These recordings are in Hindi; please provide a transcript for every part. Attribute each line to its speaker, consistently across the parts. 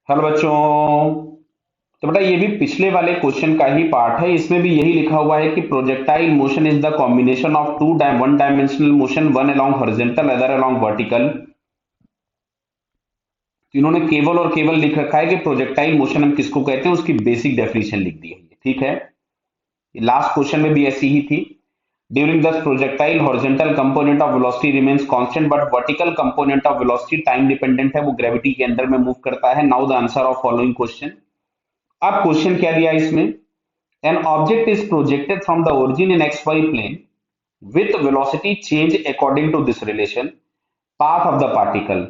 Speaker 1: हेलो बच्चों। तो बेटा ये भी पिछले वाले क्वेश्चन का ही पार्ट है। इसमें भी यही लिखा हुआ है कि projectile motion is the combination of one dimensional motion, one along horizontal other along vertical. तो इन्होंने केवल और केवल लिख रखा है कि प्रोजेक्टाइल मोशन हम किसको कहते हैं, उसकी बेसिक डेफिनेशन लिख दी है। ठीक है, लास्ट क्वेश्चन में भी ऐसी ही थी। During the projectile horizontal component of velocity remains constant but vertical component of velocity time dependent है, वो ग्रेविटी के अंदर में मूव करता है। Now the answer of following question. अब क्वेश्चन क्या दिया इसमें, an object is projected from the origin in xy plane with velocity change according to this relation path of the particle।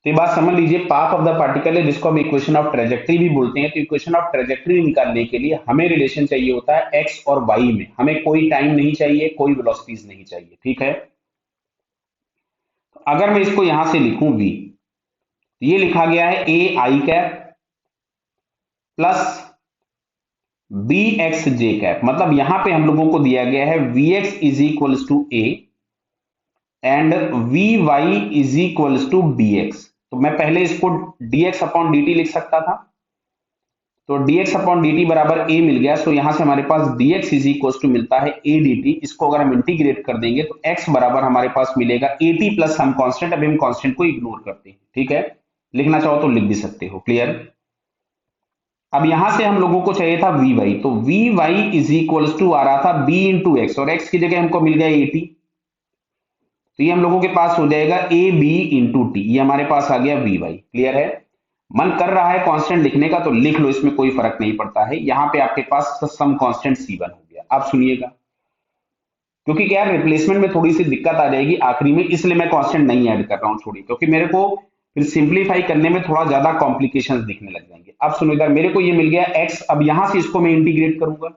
Speaker 1: तो ये बात समझ लीजिए, पाथ ऑफ द पार्टिकल है जिसको हम इक्वेशन ऑफ ट्रेजेक्टरी भी बोलते हैं। तो इक्वेशन ऑफ ट्रेजेक्टरी निकालने के लिए हमें रिलेशन चाहिए होता है एक्स और वाई में। हमें कोई टाइम नहीं चाहिए, कोई वेलोसिटीज नहीं चाहिए। ठीक है, तो अगर मैं इसको यहां से लिखूं v, तो ये लिखा गया है A I cap plus B X J cap. मतलब यहां पे हम लोगों को दिया गया है V X is equals to A and V Y is equals to D X. तो मैं पहले इसको dx अपॉन dt लिख सकता था। तो dx अपॉन dt बराबर a मिल गया। सो यहां से हमारे पास dx इज इक्वल्स टू मिलता है a dt। इसको अगर हम इंटीग्रेट कर देंगे तो x बराबर हमारे पास मिलेगा at प्लस हम कांस्टेंट, अभी हम कांस्टेंट को इग्नोर करते हैं। ठीक है, लिखना चाहो तो लिख भी सकते हो। क्लियर। अब यहां से हम लोगों को चाहिए था वी वाई, तो v Y is equals to आ रहा था b इंटू एक्स, और x की जगह हमको मिल गया 80। तो ये हम लोगों के पास हो जाएगा ए बी इंटू टी, ये हमारे पास आ गया वी वाई। क्लियर है। मन कर रहा है कांस्टेंट लिखने का तो लिख लो, इसमें कोई फर्क नहीं पड़ता है। यहाँ पे आपके पास सम कांस्टेंट C1 हो गया। आप सुनिएगा, क्योंकि क्या रिप्लेसमेंट में थोड़ी सी दिक्कत आ जाएगी आखिरी में, इसलिए मैं कांस्टेंट नहीं ऐड कर रहा हूँ छोड़ी, क्योंकि मेरे को फिर सिंप्लीफाई करने में थोड़ा ज्यादा कॉम्प्लिकेशंस दिखने लग जाएंगे। अब सुनो इधर, मेरे को ये मिल गया x। अब यहां से इसको मैं इंटीग्रेट करूंगा,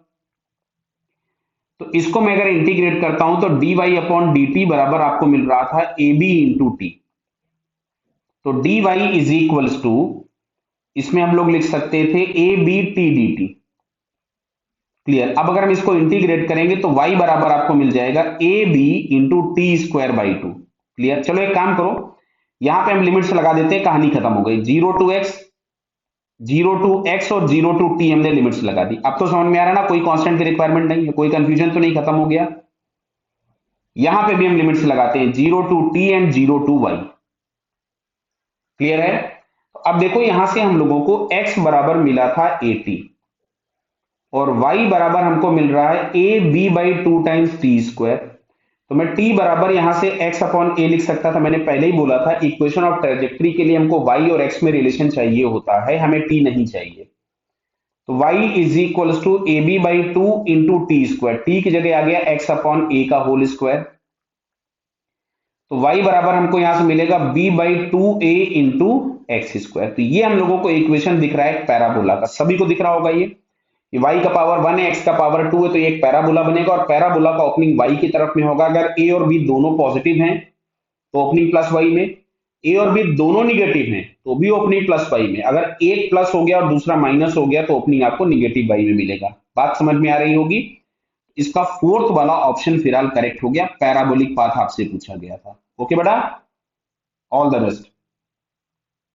Speaker 1: तो इसको मैं अगर इंटीग्रेट करता हूं तो D Y upon D T बराबर आपको मिल रहा था ए बी इंटू टी। तो D Y is equals to, इसमें हम लोग लिख सकते थे A B T D T. Clear. अब अगर हम इसको इंटीग्रेट करेंगे तो y बराबर आपको मिल जाएगा A B into T square by two. Clear. चलो एक काम करो, यहां पे हम लिमिट्स लगा देते हैं, कहानी खत्म हो गई। जीरो टू एक्स और जीरो टू टी हमने लिमिट्स लगा दी। अब तो समझ में आ रहा है ना, कोई कांस्टेंट की रिक्वायरमेंट नहीं है, कोई कंफ्यूजन तो नहीं, खत्म हो गया। यहां पे भी हम लिमिट्स लगाते हैं zero to T and zero to Y. Clear है। तो अब देखो यहां से हम लोगों को x बराबर मिला था 80 और y बराबर हमको मिल रहा है A B by two times T square. तो मैं t बराबर यहां से x अपॉन ए लिख सकता था। मैंने पहले ही बोला था इक्वेशन ऑफ ट्रेजेक्टरी के लिए हमको y और x में रिलेशन चाहिए होता है, हमें t नहीं चाहिए। तो y is equals to A B by two into T square, T की जगह आ गया x अपॉन ए का होल स्क्वायर। तो y बराबर हमको यहां से मिलेगा b by two A into x square. तो ये हम लोगों को इक्वेशन दिख रहा है पैराबोला का, सभी को दिख रहा होगा। ये y का पावर 1 है, x का पावर 2 है, तो ये एक पैराबोला बनेगा। और पैराबोला का ओपनिंग y की तरफ में होगा। अगर a और b दोनों पॉजिटिव हैं तो ओपनिंग प्लस y में, a और b दोनों निगेटिव हैं तो भी ओपनिंग प्लस y में। अगर एक प्लस हो गया और दूसरा माइनस हो गया तो ओपनिंग आपको निगेटिव y में मिलेगा। बात समझ में आ रही होगी। इसका फोर्थ वाला ऑप्शन फिलहाल करेक्ट हो गया, पैराबोलिक पाथ आपसे पूछा गया था। ओके बेटा, ऑल द बेस्ट।